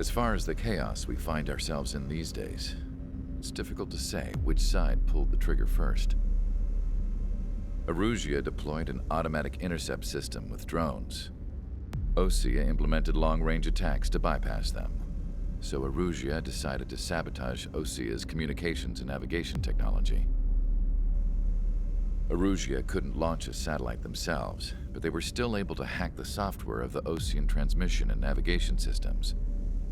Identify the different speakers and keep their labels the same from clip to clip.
Speaker 1: As far as the chaos we find ourselves in these days, it's difficult to say which side pulled the trigger first. Erusia deployed an automatic intercept system with drones. Osea implemented long-range attacks to bypass them. So Erusia decided to sabotage Osea's communications and navigation technology. Erusia couldn't launch a satellite themselves, but they were still able to hack the software of the Osean transmission and navigation systems.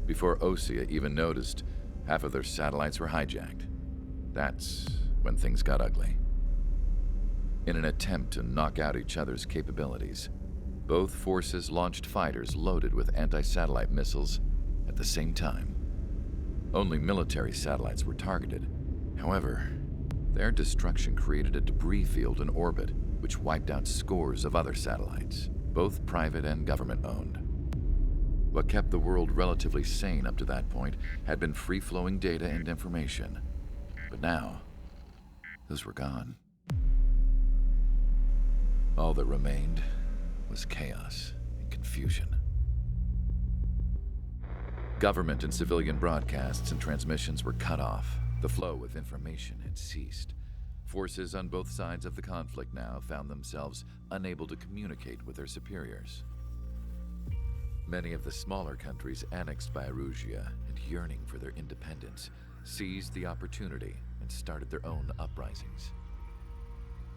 Speaker 1: Before Osea even noticed, half of their satellites were hijacked. That's when things got ugly. In an attempt to knock out each other's capabilities, both forces launched fighters loaded with anti-satellite missiles at the same time. Only military satellites were targeted. However, their destruction created a debris field in orbit, which wiped out scores of other satellites, both private and government-owned. What kept the world relatively sane up to that point had been free-flowing data and information. But now, those were gone. All that remained was chaos and confusion. Government and civilian broadcasts and transmissions were cut off. The flow of information had ceased. Forces on both sides of the conflict now found themselves unable to communicate with their superiors. Many of the smaller countries annexed by Erusia and yearning for their independence seized the opportunity and started their own uprisings.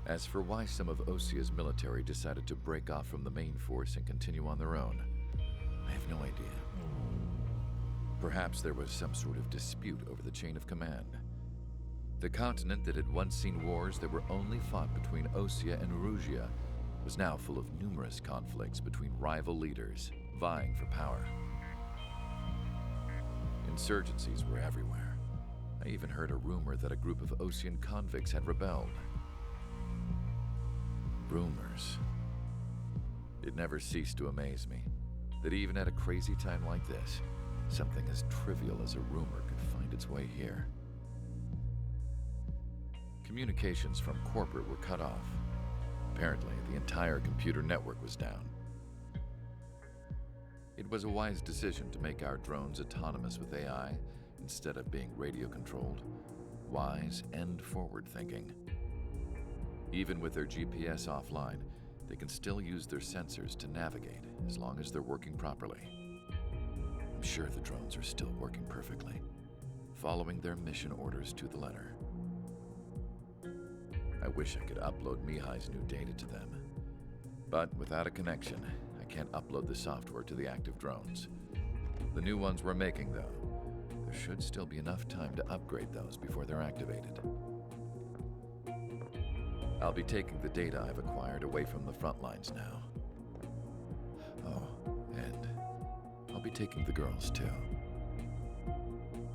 Speaker 1: As for why some of Osea's military decided to break off from the main force and continue on their own, I have no idea. Perhaps there was some sort of dispute over the chain of command. The continent that had once seen wars that were only fought between Osea and Erusia was now full of numerous conflicts between rival leaders vying for power. Insurgencies were everywhere. I even heard a rumor that a group of Osean convicts had rebelled. Rumors. It never ceased to amaze me that even at a crazy time like this, something as trivial as a rumor could find its way here. Communications from corporate were cut off. Apparently, the entire computer network was down. It was a wise decision to make our drones autonomous with AI instead of being radio-controlled. Wise and forward-thinking. Even with their GPS offline, they can still use their sensors to navigate as long as they're working properly. I'm sure the drones are still working perfectly, following their mission orders to the letter. I wish I could upload Mihai's new data to them. But without a connection, I can't upload the software to the active drones. The new ones we're making, though, there should still be enough time to upgrade those before they're activated. I'll be taking the data I've acquired away from the front lines now. Oh, and I'll be taking the girls, too.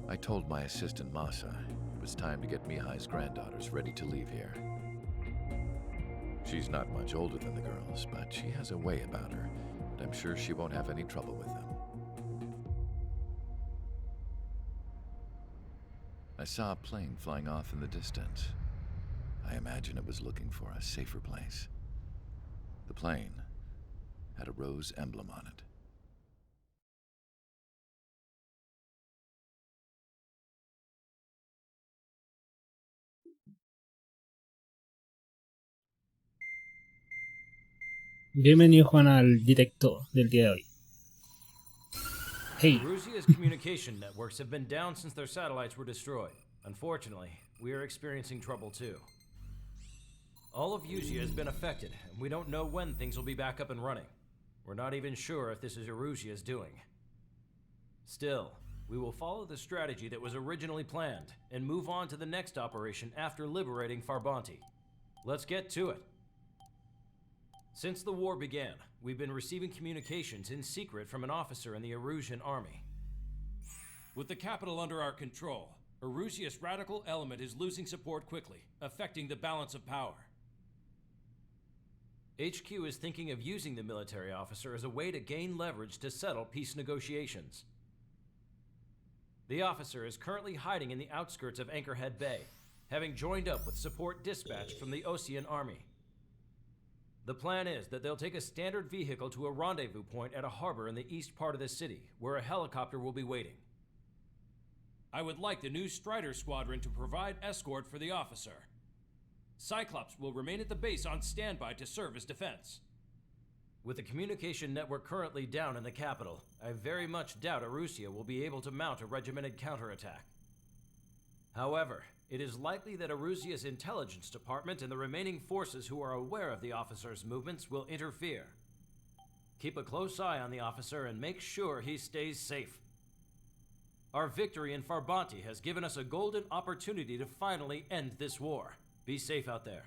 Speaker 1: I told my assistant Masa it was time to get Mihai's granddaughters ready to leave here. She's not much older than the girls, but she has a way about her, and I'm sure she won't have any trouble with them. I saw a plane flying off in the distance. I imagine it was looking for a safer place. The plane had a rose emblem on it.
Speaker 2: Bienvenido Juan al directo del día de hoy. Hey.
Speaker 3: Erusia's communication networks have been down since their satellites were destroyed. Unfortunately, we are experiencing trouble too. All of Erusia has been affected, and we don't know when things will be back up and running. We're not even sure if this is Erusia's doing. Still, we will follow the strategy that was originally planned and move on to the next operation after liberating Farbanti. Let's get to it. Since the war began, we've been receiving communications in secret from an officer in the Erusian army.
Speaker 4: With the capital under our control, Erusia's radical element is losing support quickly, affecting the balance of power.
Speaker 3: HQ is thinking of using the military officer as a way to gain leverage to settle peace negotiations. The officer is currently hiding in the outskirts of Anchorhead Bay, having joined up with support dispatched from the Osean army. The plan is that they'll take a standard vehicle to a rendezvous point at a harbor in the east part of the city, where a helicopter will be waiting.
Speaker 4: I would like the new Strider Squadron to provide escort for the officer. Cyclops will remain at the base on standby to serve as defense.
Speaker 3: With the communication network currently down in the capital, I very much doubt Arusea will be able to mount a regimented counterattack. However, it is likely that Arusea's intelligence department and the remaining forces who are aware of the officer's movements will interfere. Keep a close eye on the officer and make sure he stays safe. Our victory in Farbanti has given us a golden opportunity to finally end this war. Be safe out there.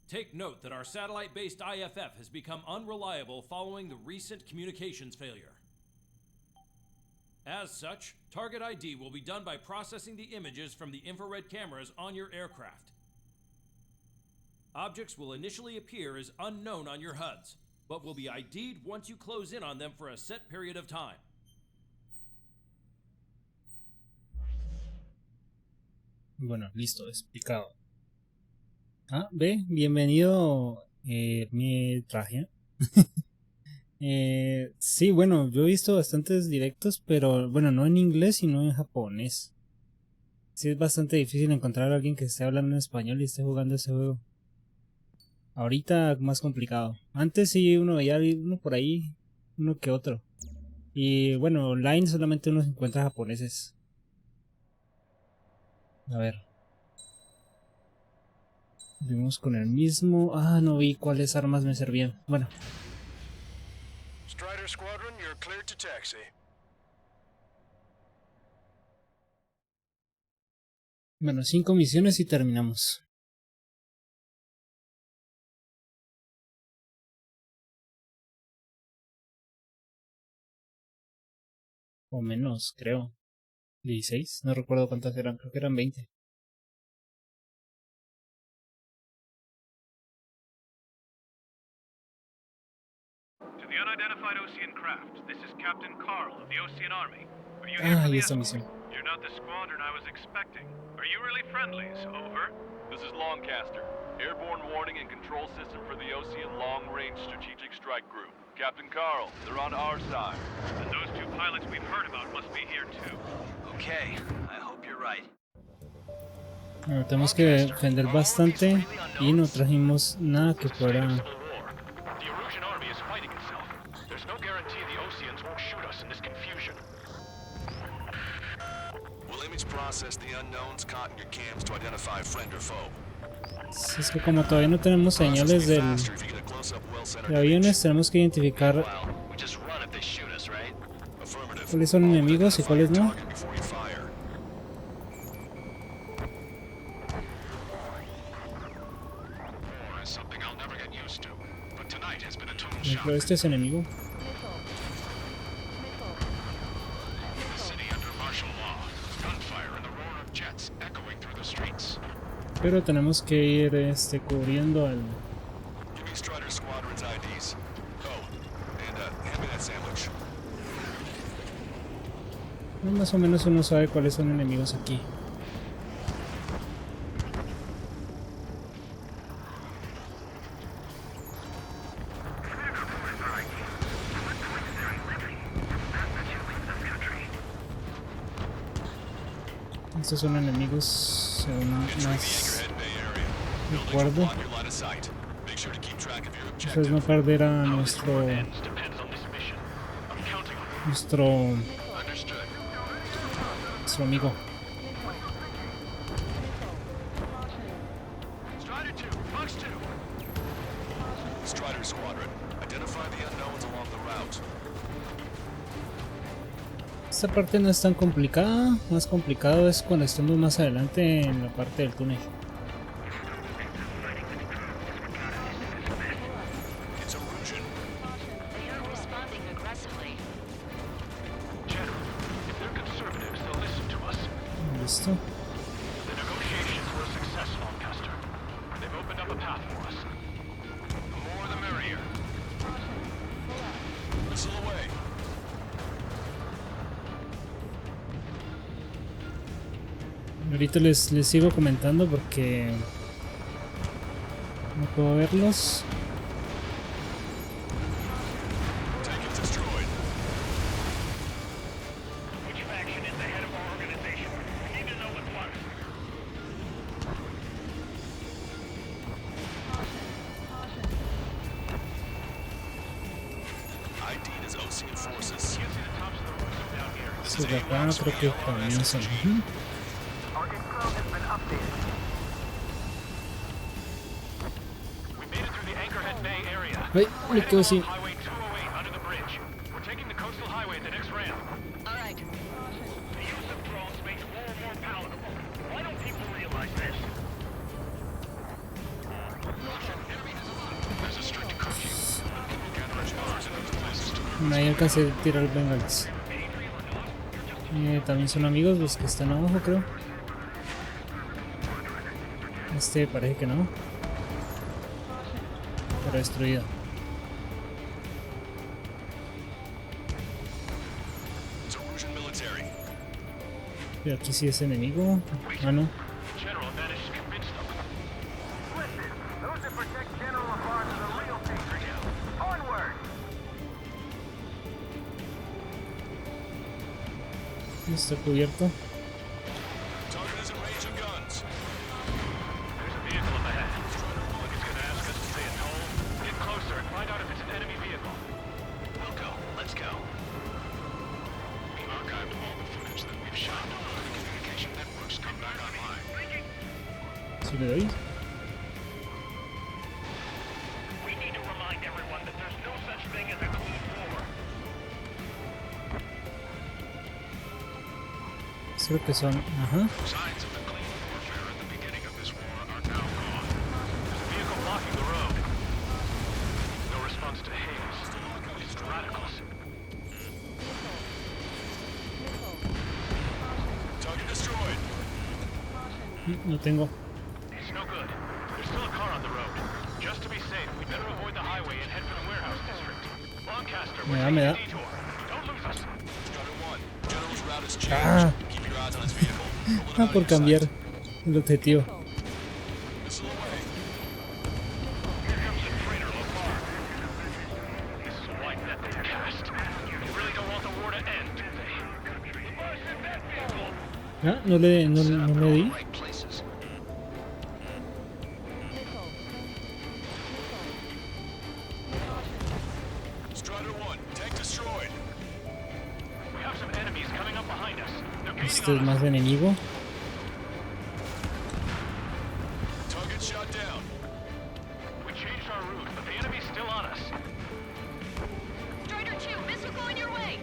Speaker 4: Take note that our satellite-based IFF has become unreliable following the recent communications failure. As such, target ID will be done by processing the images from the infrared cameras on your aircraft. Objects will initially appear as unknown on your HUDs, but will be ID'd once you close in on them for a set period of time.
Speaker 2: Bueno, listo, explicado. Ah, ve, bienvenido mi traje. Sí, bueno, yo he visto bastantes directos, pero bueno, no en inglés, sino en japonés. Sí, es bastante difícil encontrar a alguien que esté hablando en español y esté jugando ese juego. Ahorita más complicado. Antes sí uno veía uno por ahí, uno que otro. Y bueno, online solamente uno encuentra japoneses. A ver. Vimos con el mismo. Ah, no vi cuáles armas me servían. Bueno.
Speaker 5: Strider Squadron, you're cleared to taxi.
Speaker 2: Bueno, 5 misiones y terminamos. O menos, creo. 16, no recuerdo cuántas eran, creo que eran 20.
Speaker 6: To the unidentified Ocean craft, this is Captain Carl of the Ocean Army. Are you here for
Speaker 2: Ah,
Speaker 6: the
Speaker 2: y esta
Speaker 6: escort?
Speaker 2: misión.
Speaker 6: You're not the squadron I was expecting. Are you really friendlies? Over.
Speaker 7: This is Longcaster. Airborne warning and control system for the Ocean Long Range Strategic Strike Group. Captain Carl, they're on our side.
Speaker 6: And those two pilots we've heard about must be here too.
Speaker 8: Okay, I hope you're right.
Speaker 2: Bueno, tenemos que defender bastante y no trajimos nada que fuera.
Speaker 6: The Erusian army is fighting itself. There's no guarantee the Oceans won't shoot us in this confusion.
Speaker 5: We'll image process the unknowns caught in your cams to identify friend or foe.
Speaker 2: Si es que como todavía no tenemos señales de aviones, tenemos que identificar
Speaker 8: We just run if they shoot us, right?
Speaker 5: Affirmative.
Speaker 2: cuáles son enemigos y cuáles no.
Speaker 5: Target before you fire.
Speaker 6: War is something I'll never get used to, but tonight has been a total
Speaker 2: Por
Speaker 6: shock.
Speaker 2: ejemplo, este es enemigo.
Speaker 6: The city under martial law, gunfire and the roar of jets echoing through the streets.
Speaker 2: Pero tenemos que ir cubriendo al.
Speaker 5: Give me Strider Squadron's IDs. Oh, and hand me that sandwich.
Speaker 2: Más o menos uno sabe cuáles son enemigos aquí. Estos son enemigos, según más
Speaker 5: Head Bay area.
Speaker 2: recuerdo.
Speaker 5: On your line of sight. Make sure to keep track of your
Speaker 2: Eso es
Speaker 5: objective.
Speaker 2: no perder a nuestro
Speaker 6: Ends depends on this mission. I'm counting on you.
Speaker 2: nuestro
Speaker 5: Understood.
Speaker 2: amigo.
Speaker 6: Strider 2, Fox 2.
Speaker 5: Strider Squadron, identify the unknowns along the route.
Speaker 2: Esta parte no es tan complicada, más complicado es cuando estemos más adelante en la parte del túnel.
Speaker 5: It's Erusian.
Speaker 9: They are responding aggressively.
Speaker 6: General, if they're conservatives, they'll listen to us.
Speaker 2: Listo.
Speaker 6: The negotiations were a success, Lancaster. They've opened up a path for us. The more the merrier.
Speaker 5: Missile away.
Speaker 2: Ahorita les sigo comentando porque no puedo verlos.
Speaker 5: Tank is destroyed.
Speaker 6: Which faction is the head of our organization? We need to know at once.
Speaker 5: ID'd as Ocean forces.
Speaker 6: You see the tops of the roofs down here.
Speaker 2: Si recuerdan, creo que comienzan. Ujú.
Speaker 6: Our info has been updated. We made it through the Anchorhead Bay area.
Speaker 2: Ay, me quedo sin.
Speaker 6: Highway 208 under the bridge. We're taking the coastal highway at the next ramp.
Speaker 9: All right.
Speaker 6: The use of drones makes war more palatable. Why don't people realize this? There's a strict curfew. Gather at bars in those places to
Speaker 2: Ahí alcancé a tirar bengalas. También son amigos los que están abajo, creo. Este parece que no. Pero destruido.
Speaker 5: It's Erusian military.
Speaker 2: Y aquí sí es enemigo. Ah, no.
Speaker 6: General managed to convince them. Listen, those that protect General Lafarge are the real thing. Onward!
Speaker 2: Está cubierto.
Speaker 5: Target is in range of guns.
Speaker 6: There's a vehicle up ahead. Look, it's gonna ask us to stay at home. Get closer and find out if it's an enemy vehicle.
Speaker 8: We'll go. Let's go.
Speaker 5: We archived all the footage that we've shot. The communication networks come back online.
Speaker 2: Si le doy.
Speaker 6: We need to remind everyone that there's no such thing as a clean war.
Speaker 2: Creo que son. Ajá.
Speaker 5: Signs of the clean warfare at the beginning of this war are now gone.
Speaker 6: There's a vehicle blocking the road. No response to haze. It's the radicals.
Speaker 5: Target destroyed.
Speaker 2: No tengo.
Speaker 6: It's no good. There's still a car on the road. Just to be safe, we better avoid the highway and head for the warehouse district. Lancaster, we're
Speaker 2: Me
Speaker 6: taking
Speaker 2: da.
Speaker 6: a detour. Don't lose us.
Speaker 5: Strider 1. General's route has changed.
Speaker 2: Ah.
Speaker 5: Keep your eyes on his vehicle. Roll it
Speaker 2: Ah,
Speaker 5: out of
Speaker 2: por
Speaker 5: your
Speaker 2: cambiar
Speaker 5: sight.
Speaker 2: el objetivo.
Speaker 5: Missile away.
Speaker 6: Here comes the traitor Lafarge. This is a wide net they've cast. They really don't want the war to end, do they? Lafarge in that vehicle!
Speaker 2: Ah, no le di.
Speaker 8: Right places.
Speaker 5: Strider 1. Tank destroyed.
Speaker 6: We have some enemies coming up behind us. They're gaining
Speaker 2: Este es
Speaker 6: on us.
Speaker 2: más de enemigo.
Speaker 5: Target shot down.
Speaker 6: We changed our route, but the enemy's still on us.
Speaker 9: Strider 2, missile going your way.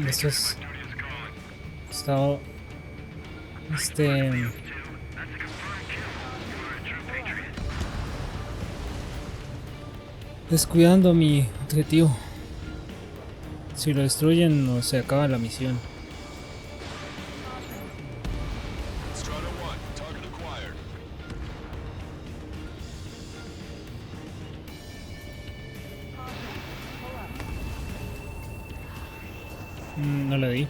Speaker 2: Esto es. Estaba. Descuidando mi objetivo. Si lo destruyen, no se acaba la misión.
Speaker 5: Strider 1. Target acquired.
Speaker 2: No le di.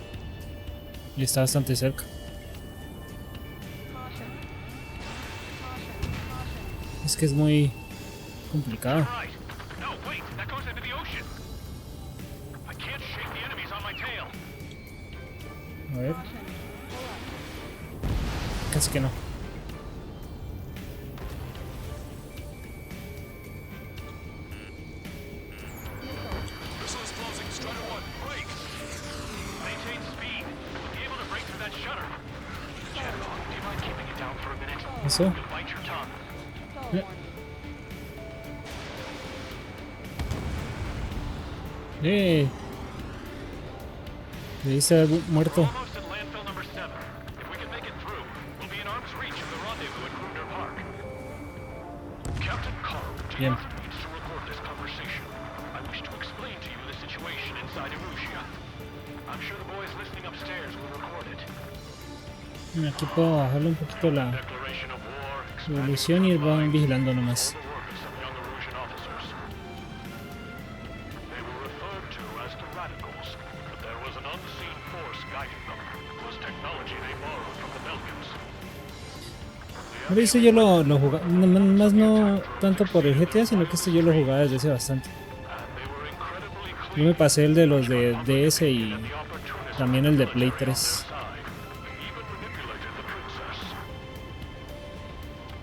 Speaker 2: Y está bastante cerca. Es que es muy complicado.
Speaker 6: Right. No, wait, that goes into the ocean. I can't shake the enemies on my tail.
Speaker 2: A ver. Casi que no.
Speaker 5: Missile is closing. Strider 1. Break.
Speaker 6: Maintain speed. We'll be able to break through that shutter. General, do you mind keeping it down for a minute?
Speaker 2: Eso.
Speaker 6: You'll bite your tongue.
Speaker 2: Le dice
Speaker 6: We're
Speaker 2: muerto.
Speaker 6: almost at landfill number 7. If we can make it through, we'll be in arm's reach of the rendezvous at Gruner Park. Captain Carl,
Speaker 2: Bien.
Speaker 6: needs to record this conversation. I wish to explain to you the situation inside Erusia. I'm sure the boys listening upstairs will record it.
Speaker 2: Aquí puedo bajarle un poquito la
Speaker 6: Declaration of war,
Speaker 2: resolución y van vigilando nomás.
Speaker 6: the work of some young Erusian officers. They were referred to as the radicals. technology they borrowed from the Belgians.
Speaker 2: Pero este yo lo jugaba, más no tanto por el GTA, sino que este yo lo jugaba desde hace bastante. Yo me pasé el de los de DS y también el de Play 3.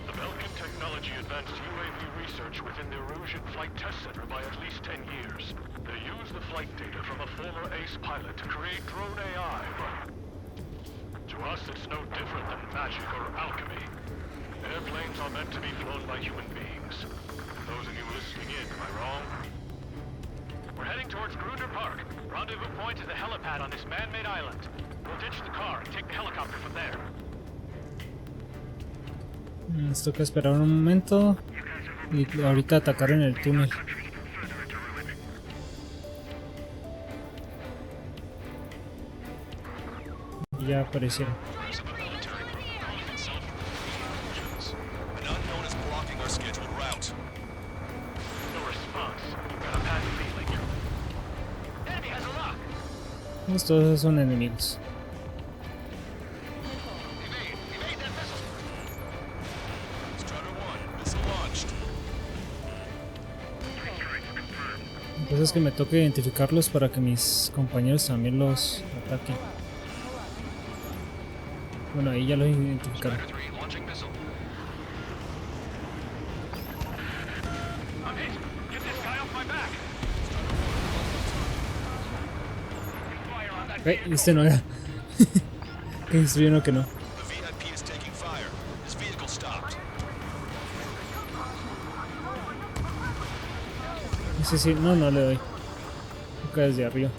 Speaker 6: The Belgian technology advanced UAV research within the Erusian Flight Test Center by at least 10 years. They used the flight data from a former ace pilot to create drone AI, but to us it's no different than magic or alchemy. Airplanes are meant to be flown by human beings. Those of you listening in, am I wrong? We're heading towards Gruner Park. Rendezvous point is the helipad on this man-made island. We'll ditch the car and take the helicopter from there.
Speaker 2: Nos toca esperar un momento y ahorita atacar en el túnel. Ya aparecieron.
Speaker 8: An unknown is blocking our scheduled route.
Speaker 6: No response. Got a bad feeling. Enemy has a lock.
Speaker 2: Pues todos esos son enemigos.
Speaker 6: Evade that missile.
Speaker 8: Strider 1, missile launched.
Speaker 2: Entonces que me toque identificarlos para que mis compañeros también los ataquen. Bueno, ahí ya los identificaron.
Speaker 6: Strider 3 launching missile. I'm hit. Get this guy off my back. Fire on that.
Speaker 2: Este no era. Que estoy uno que no.
Speaker 8: The VIP is taking fire. His vehicle stopped.
Speaker 2: Ese sí, no le doy. Toca desde arriba.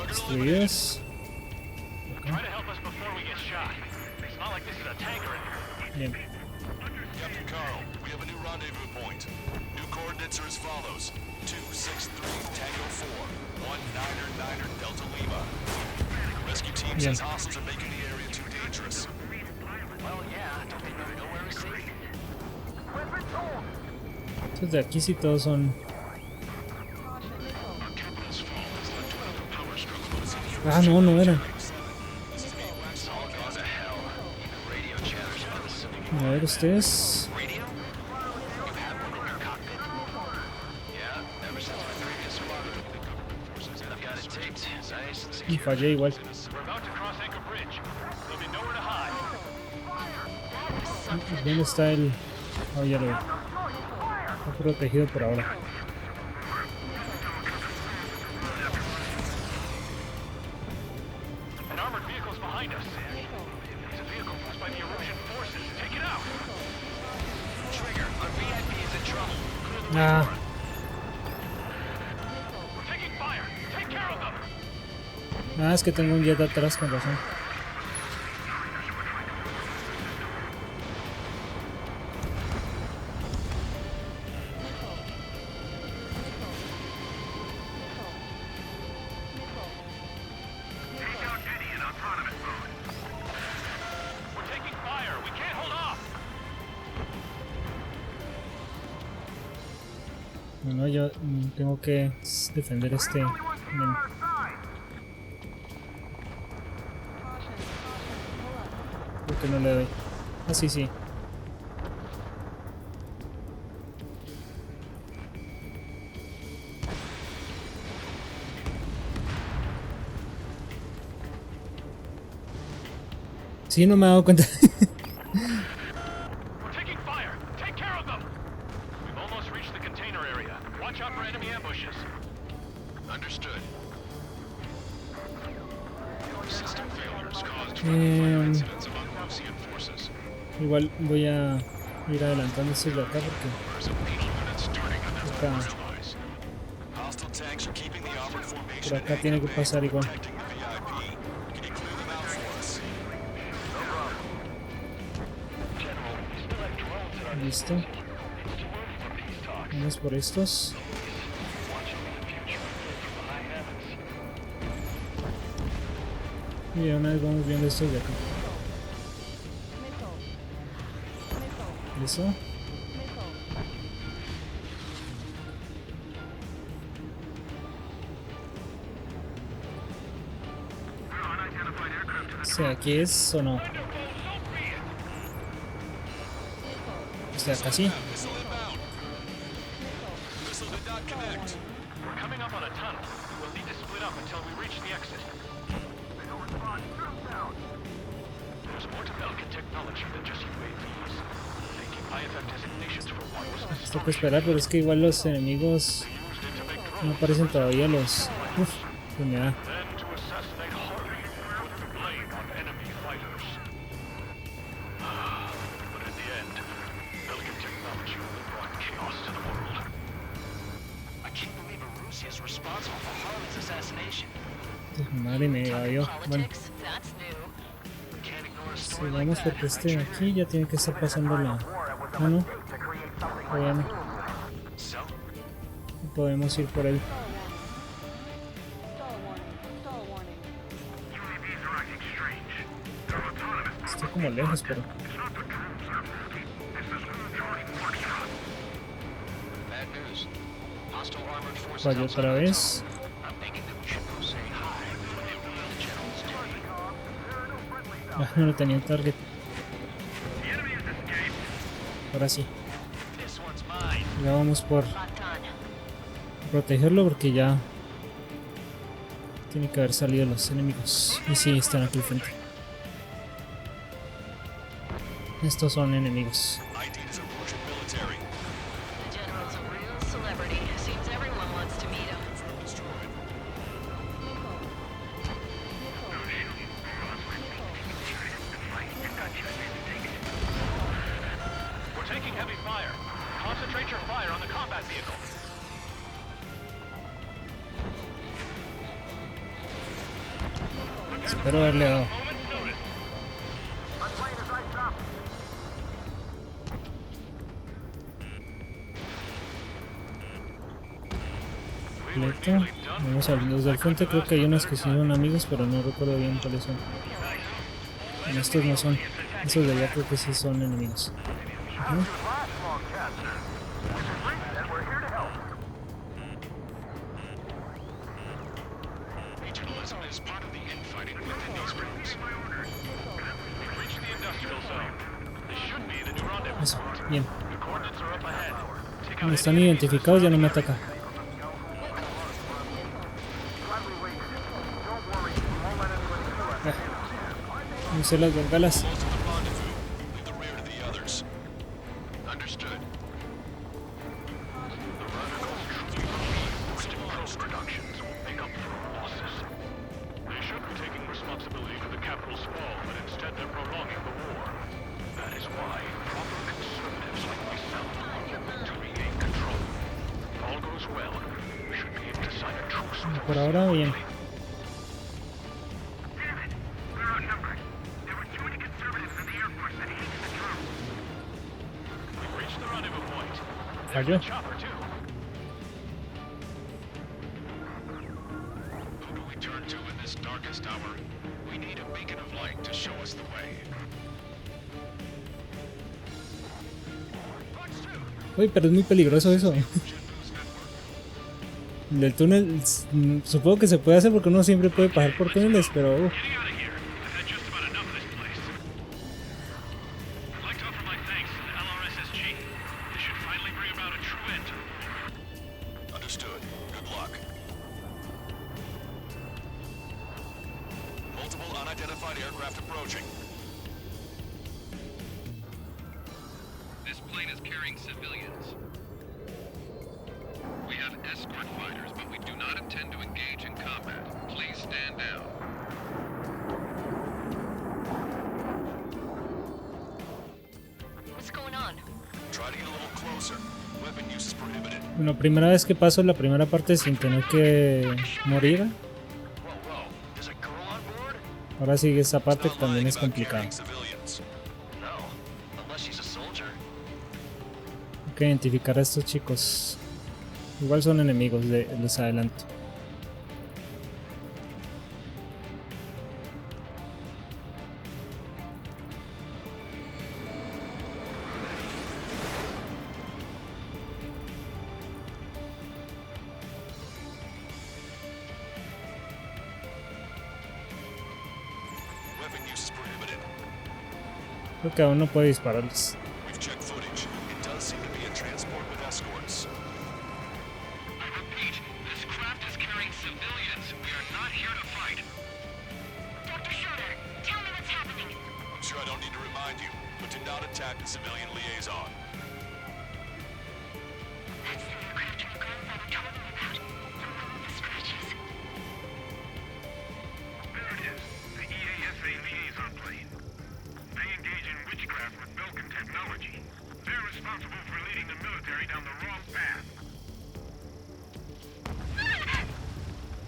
Speaker 2: Destruidos.
Speaker 6: Try to help us before we get shot. It's not like this is a tank or anything.
Speaker 2: Bien.
Speaker 8: Captain Carl, we have a new rendezvous point. New coordinates are as follows. 263 Tango 4, 1999 Delta Lima. Rescue team
Speaker 2: Bien.
Speaker 8: says hostiles are making the area too dangerous.
Speaker 6: Well, yeah, don't they know nowhere is safe?
Speaker 2: Estos de aquí sí todos son. Ah, no eran. A ver, ustedes. Y fallé igual.
Speaker 6: We're about to cross Anchor Bridge. There'll be nowhere to hide.
Speaker 2: ¿Dónde está el...? Oh, ya lo vi. Está protegido por ahora.
Speaker 6: An armored vehicle's behind us. It's a vehicle used by the Erusian forces. Take it out.
Speaker 8: Trigger, our VIP is in trouble.
Speaker 2: Ah,
Speaker 6: We're taking fire. Take care of them.
Speaker 2: es que tengo un jet atrás con razón.
Speaker 6: We're taking fire. We can't hold off.
Speaker 2: Bueno, yo tengo que defender este... Creo que no le doy. Ah, sí, sí. Sí, no me he dado cuenta.
Speaker 6: We're taking fire. Take care of them. We've almost reached the container area. Watch out for enemy ambushes.
Speaker 5: Understood. System failures caused incidents among Ocean forces.
Speaker 2: Igual voy a ir adelantando estos de acá porque
Speaker 5: Numbers of lethal units starting on their
Speaker 2: acá,
Speaker 5: supplies.
Speaker 8: Hostile tanks are keeping the armored formation
Speaker 2: por acá tiene que pasar igual.
Speaker 8: protecting the VIP. Can you clear them out for us?
Speaker 6: General, we still have drones at our
Speaker 2: Listo.
Speaker 6: It's too early for peace talks.
Speaker 2: Vamos por estos.
Speaker 6: Watch over the future from the high heavens.
Speaker 2: Y de una vez vamos viendo estos de acá. ¿Listo? sea, ¿aquí es o no? O sea, acá sí.
Speaker 8: Missile inbound. Missile did not connect.
Speaker 6: We're coming up on a tunnel. We'll need to split up until we reach the exit. There's more to Belkin technology than just UAVs. Taking IFF designations for one was the
Speaker 2: Esto que esperar, pero es que igual los enemigos no aparecen todavía los... Uf, que me da.
Speaker 6: then to assassinate Harvey, put the blame on enemy fighters. But in the end, Belkin technology only brought chaos to the world.
Speaker 10: I can't believe Russia is responsible for Harlan's assassination.
Speaker 2: Madre me dio. Bueno,
Speaker 9: Politics? That's new.
Speaker 10: Can't ignore a
Speaker 2: si
Speaker 10: story like
Speaker 2: vamos
Speaker 10: that.
Speaker 2: porque este de aquí ya tiene que estar pasando la... Ah, no. Todavía no.
Speaker 10: So,
Speaker 2: Podemos ir por él. Está como lejos, pero...
Speaker 10: bad news. Hostile armored forces
Speaker 2: Falló
Speaker 10: outside
Speaker 2: otra
Speaker 10: the
Speaker 2: vez.
Speaker 10: tunnel. I'm thinking that we should go say hi before they reveal the general's duty.
Speaker 2: Ah, no lo tenía en target. Ahora sí.
Speaker 10: This one's mine.
Speaker 2: Ya vamos por
Speaker 9: Locked on.
Speaker 2: protegerlo porque ya... Tiene que haber salido los enemigos. Y sí, están aquí al frente. Estos son enemigos.
Speaker 8: ID is approaching military.
Speaker 9: The general's a real celebrity. Seems everyone wants to meet him.
Speaker 8: Destroyed.
Speaker 6: We're taking heavy fire. Concentrate your fire on the combat vehicle.
Speaker 2: Espero haberle dado. Completo. Vamos a los del frente, creo que hay unos que sí son amigos, pero no recuerdo bien cuáles son. Bueno, estos no son. Estos de allá creo que sí son enemigos. Ajá.
Speaker 5: Regionalism is part of the infighting within these groups.
Speaker 6: We've reached the industrial zone. This should be the new rendezvous.
Speaker 2: Eso, bien.
Speaker 6: The coordinates are up ahead. Take out
Speaker 2: Cuando están identificados ya no me ataca. Usé las bengalas.
Speaker 8: Close to the rendezvous. Leave the rear to the others.
Speaker 5: Understood.
Speaker 6: The radicals truly believe wasting post productions will make up for losses. They should be taking responsibility for the capital's fall, but instead they're prolonging the war. That is why proper conservatives like myself want to regain control. If all goes well, we should be able to sign a truce with
Speaker 2: Por ahora bien.
Speaker 6: We've reached the rendezvous point.
Speaker 2: Falló.
Speaker 6: Chopper too.
Speaker 5: Who do we turn to in this darkest hour? We need a beacon of light to show us the way.
Speaker 2: Uy, pero es muy peligroso eso. Del túnel, supongo que se puede hacer porque uno siempre puede pasar por túneles, pero...
Speaker 6: Getting out of here. I've had just about enough of this place. I'd like to offer my thanks to the LRSSG. This should finally bring about a true end.
Speaker 8: Understood. Good luck. Multiple unidentified aircraft approaching.
Speaker 5: This plane is carrying civilians. We have escort fighters, but we do not intend to engage in combat. Please stand down.
Speaker 9: What's going on?
Speaker 8: Try to get a little closer. Weapon use is prohibited.
Speaker 2: Bueno, primera vez que paso la primera parte sin tener que morir.
Speaker 10: Whoa, whoa. There's a girl on board?
Speaker 2: Ahora sigue esa parte que
Speaker 8: Not
Speaker 2: también
Speaker 8: lying
Speaker 2: es
Speaker 8: about
Speaker 2: complicada.
Speaker 8: carrying civilians.
Speaker 10: No. Unless she's a soldier.
Speaker 2: Hay que identificar a estos chicos. Igual son enemigos, les adelanto.
Speaker 8: Weapon
Speaker 2: Creo que aún no puede dispararles.
Speaker 8: We've checked footage. It does seem to be a transport with escorts.
Speaker 5: I repeat, this craft is carrying civilians. We are not here to fight.
Speaker 9: Dr. Schroeder, tell me what's happening.
Speaker 8: I'm sure I don't need to remind you, but do not attack the civilian liaison.
Speaker 9: That's the aircraft your grandfather told me about. The one with the scratches.
Speaker 6: There it is, the EASA liaison plane. They engage in witchcraft with Belkin technology. They're responsible for leading the military down the wrong path.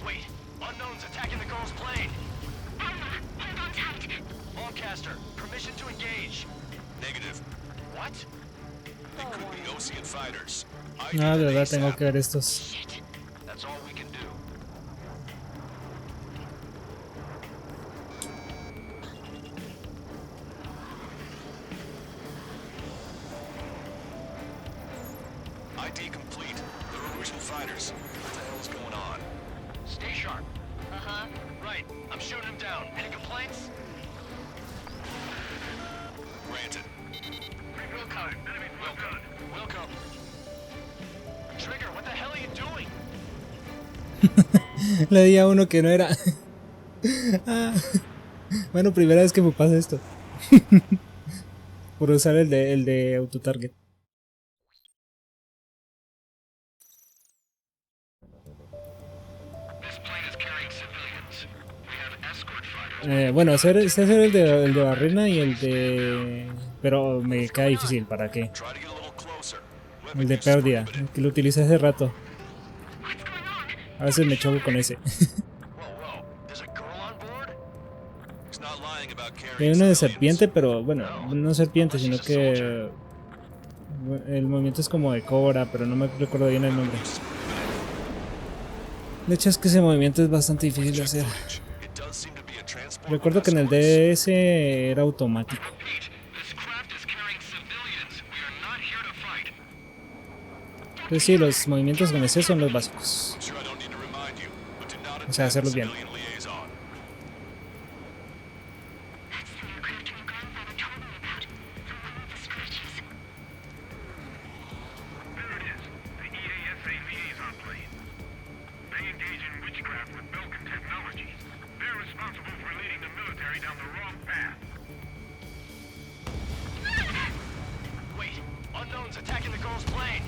Speaker 10: Wait, unknowns attacking the girl's plane.
Speaker 9: Alma, hold on tight.
Speaker 10: Lancaster, permission to engage.
Speaker 8: Negative.
Speaker 10: What?
Speaker 8: It could be Ocean fighters.
Speaker 2: Ah, de verdad tengo que ver estos.
Speaker 10: Shit. That's all we can do.
Speaker 8: ID complete. They're Ocean fighters. What the hell is going on?
Speaker 10: Stay sharp.
Speaker 9: Uh-huh.
Speaker 10: Right, I'm shooting him down. Any complaints?
Speaker 8: Granted.
Speaker 10: Wilco. Wilco. Trigger, what the hell are you doing?
Speaker 2: Le di a uno que no era. Ah. Bueno, primera vez que me pasa esto. Por usar el de autotarget.
Speaker 5: This plane is carrying civilians. We have escort fighters.
Speaker 2: Bueno, hacer el de barrena y el de... Pero me queda difícil, ¿para qué?
Speaker 8: Try to get a little closer.
Speaker 2: El de pérdida, el que lo utilicé hace rato.
Speaker 9: What's going on?
Speaker 2: A veces me choco con ese.
Speaker 10: Whoa. There's a girl on board?
Speaker 8: He's not lying about
Speaker 2: Hay
Speaker 8: carrying
Speaker 2: uno de
Speaker 8: civilians.
Speaker 2: serpiente, pero bueno, no serpiente, sino que... El movimiento es como de cobra, pero no me recuerdo bien el nombre. De hecho es que ese movimiento es bastante difícil de hacer.
Speaker 8: It does seem to be a transport
Speaker 2: Recuerdo
Speaker 8: with
Speaker 2: que en el
Speaker 8: escorts.
Speaker 2: DS era automático.
Speaker 5: Repeat, this craft is carrying civilians. We are not here to fight.
Speaker 2: Entonces sí, los movimientos con ese son los básicos.
Speaker 8: I'm sure I don't need to remind you, but do not
Speaker 2: O sea,
Speaker 8: attack the
Speaker 2: hacerlos bien.
Speaker 8: civilian liaison.
Speaker 9: That's the aircraft your grandfather told me about. The one with the scratches.
Speaker 6: There it is, the EASA liaison plane. They engage in witchcraft with Belkin technology. They're responsible for leading the military down the wrong path.
Speaker 10: Wait, unknowns attacking the girl's plane.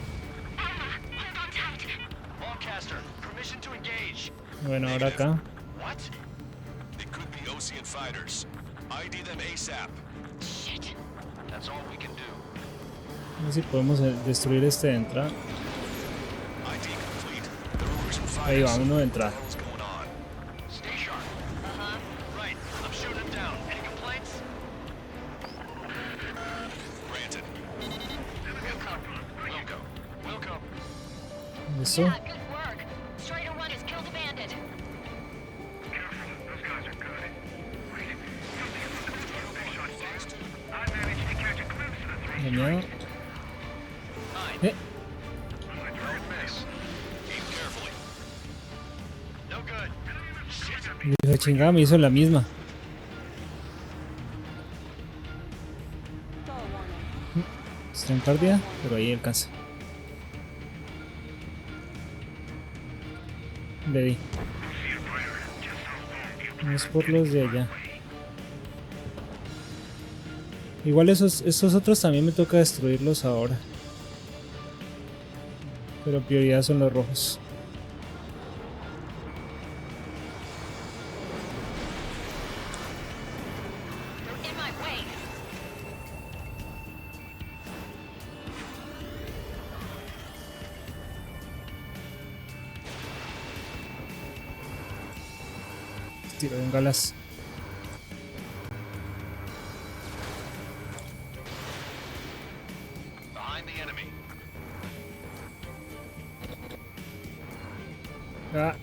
Speaker 9: Alma, hold on tight.
Speaker 10: Lancaster, permission to engage.
Speaker 2: Bueno, ahora acá.
Speaker 10: What?
Speaker 8: It could be Ocean fighters. ID them ASAP.
Speaker 10: Shit. That's all we can do.
Speaker 2: A ver si podemos destruir este de entrada.
Speaker 8: ID complete. They're Ocean fighters.
Speaker 2: Ahí va, uno de
Speaker 8: What
Speaker 2: entrada.
Speaker 8: the hell is going on?
Speaker 10: Stay sharp.
Speaker 9: Uh-huh.
Speaker 10: Right, I'm shooting him down. Any complaints?
Speaker 8: Granted.
Speaker 10: Wilco.
Speaker 2: Eso.
Speaker 9: Yeah, good work. Strider 1 has killed a bandit.
Speaker 6: Careful, those guys are good. Wait, something shot there. I managed to catch a glimpse of the three.
Speaker 2: Dañado.
Speaker 10: Miss.
Speaker 8: Aim carefully.
Speaker 10: No good. Shit.
Speaker 2: Dije, chingada, me hizo la misma. Está en pérdida, pero ahí alcanza. Le di. No es por los de allá. Igual esos otros también me toca destruirlos ahora. Pero prioridad son los rojos.
Speaker 9: They're in my way.
Speaker 2: Tiro de galas.
Speaker 8: Behind the enemy.
Speaker 2: Ah.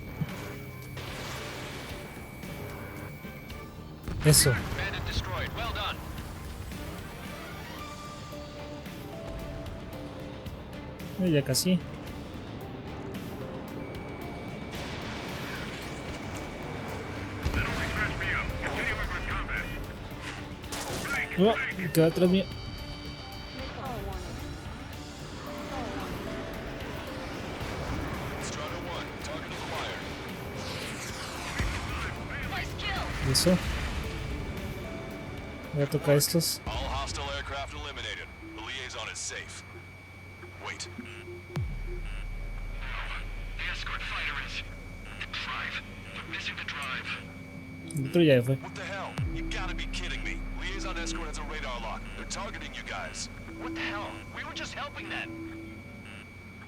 Speaker 2: Eso.
Speaker 10: Bandit destroyed. Well done.
Speaker 2: Ya casi. Oh, queda atrás mío. Eso. Voy a tocar estos.
Speaker 8: All hostile aircraft eliminated. The liaison is safe. Wait.
Speaker 5: The escort fighter is... the drive. We're missing the drive.
Speaker 2: El otro ya fue.
Speaker 8: What the hell? You gotta be kidding me. Liaison escort has a radar lock. They're targeting you guys.
Speaker 10: What the hell? We were just helping them.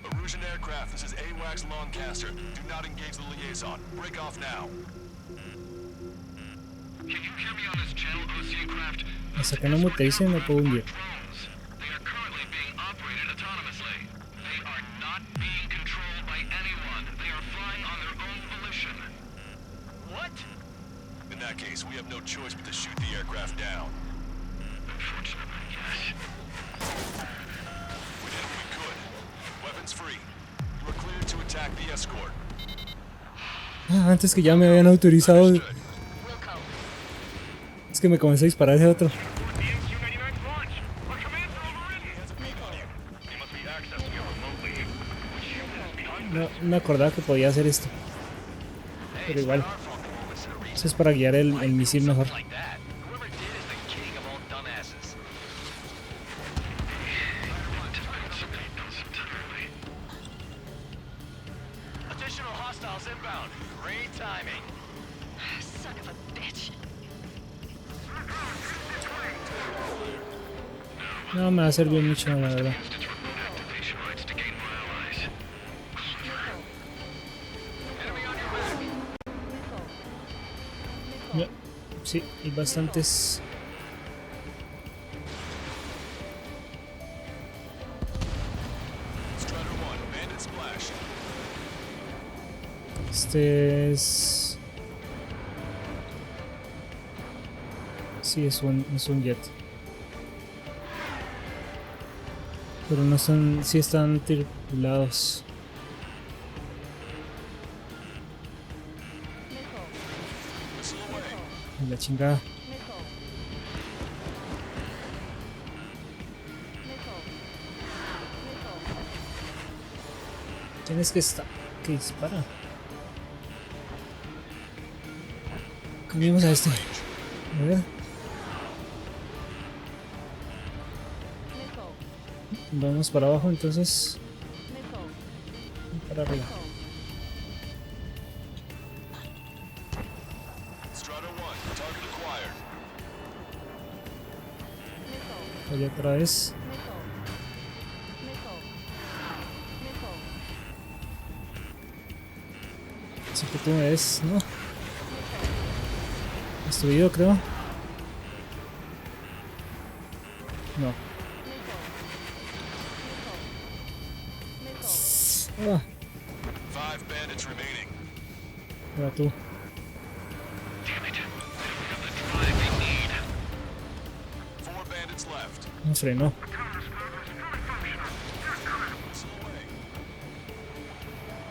Speaker 8: Erusian aircraft, this is AWACS Longcaster. Do not engage the liaison. Break off now.
Speaker 5: Can you hear me on this channel, Ocean craft?
Speaker 2: Hasta que no muteice me puedo hundir.
Speaker 5: Drones. They are currently being operated autonomously. They are not being controlled by anyone. They are flying on their own volition.
Speaker 10: What?
Speaker 8: In that case, we have no choice but to shoot the aircraft down.
Speaker 5: Unfortunately, yes.
Speaker 8: We did what we could. Weapons free. You are cleared to attack the escort.
Speaker 2: Ah, antes que ya me habían autorizado.
Speaker 8: Understood.
Speaker 2: Es que me comencé a disparar ese otro. No me acordaba que podía hacer esto. Pero igual. Eso es para guiar el misil mejor.
Speaker 10: Additional hostiles inbound. Great timing.
Speaker 9: Son of a bitch.
Speaker 2: No me va a servir mucho, la verdad.
Speaker 5: Activation rights to gain more allies.
Speaker 2: No, sí, hay bastantes.
Speaker 8: Strider 1, bandit splash.
Speaker 2: Este es... Sí, es un jet. Pero no son... Sí están tripulados. La chingada. ¿Quién es que está? Que dispara. Cambiemos a este. A ver. Vamos para abajo entonces. Para arriba.
Speaker 8: Strider 1, target acquired.
Speaker 2: Allá otra vez. Así que tú me ves, ¿no? Destruido, creo. No. Ah,
Speaker 8: 5 bandits remaining.
Speaker 2: ahora tú.
Speaker 5: Damn it. We don't have the drive they need.
Speaker 8: 4 bandits left.
Speaker 2: No frenó.
Speaker 8: Missile away.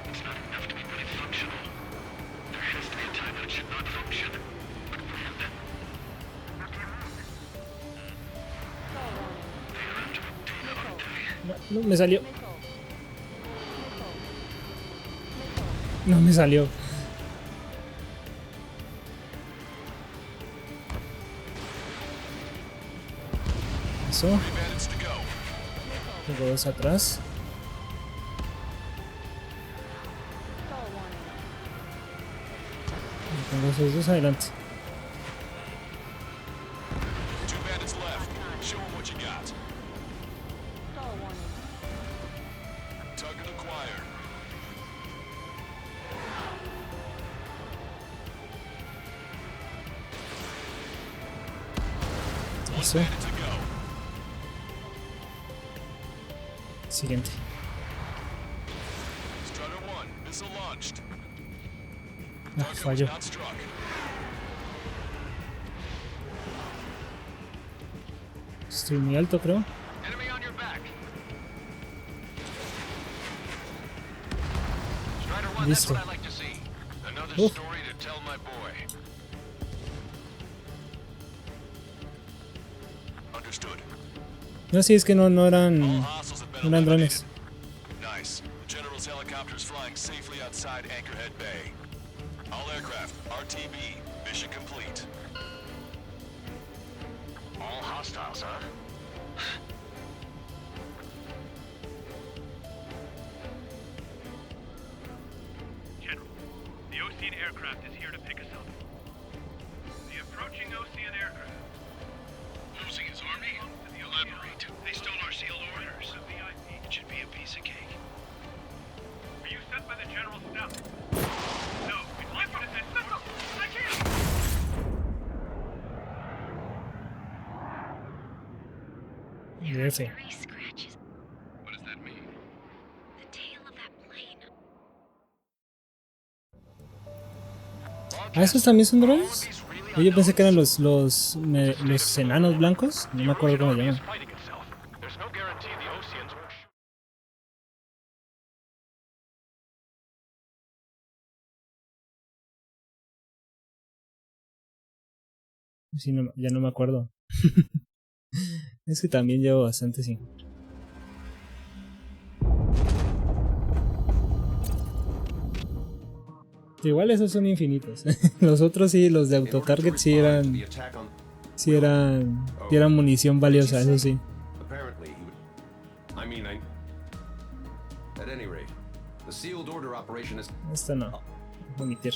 Speaker 5: It's not enough to be fully functional. There has to be a time when it should not function. But when then? They are after a data, aren't they?
Speaker 2: No, no me salió. No me salió. Eso.
Speaker 8: 3 bandits to go.
Speaker 2: Tengo dos atrás. Y tengo esos dos adelante.
Speaker 8: 2 bandits left. Show them what you got. Target acquired.
Speaker 2: Eso.
Speaker 8: Bandit to go.
Speaker 2: Siguiente.
Speaker 8: Strider 1, missile launched.
Speaker 2: Ah,
Speaker 8: Target was
Speaker 2: falló.
Speaker 8: not struck.
Speaker 2: Estoy muy alto, creo.
Speaker 10: Enemy on your back. Strider 1, that's
Speaker 2: Listo.
Speaker 10: what I like to see. Another
Speaker 2: Uf.
Speaker 10: story to tell my boy.
Speaker 2: No, sí, es que no eran,
Speaker 8: All hostiles have been
Speaker 2: no eran drones.
Speaker 8: eliminated. Nice. The General's helicopters flying safely outside Anchorhead Bay. All aircraft, RTB, mission complete.
Speaker 10: All hostiles, huh?
Speaker 6: General, the Ocean aircraft is here to pick us up. The approaching Ocean aircraft.
Speaker 5: Losing his army? Elaborate. They stole our sealed orders. It should be a piece of cake.
Speaker 6: Are you sent by the General's staff? No, it's like you to send missile! I can't!
Speaker 9: There are
Speaker 2: F.
Speaker 9: very scratches.
Speaker 5: What does that mean?
Speaker 9: The tail of that plane.
Speaker 2: ¿Ah, esos también son drones? Yo pensé que eran los enanos blancos. No me acuerdo cómo se llaman.
Speaker 6: Fighting itself. There's no guarantee the Oceans won't shoot.
Speaker 2: Sí, ya no me acuerdo. Es que también llevo bastante, sí. Igual esos son infinitos. Los otros sí, los de autotarget sí eran munición valiosa, eso sí. Esta no. Omitir.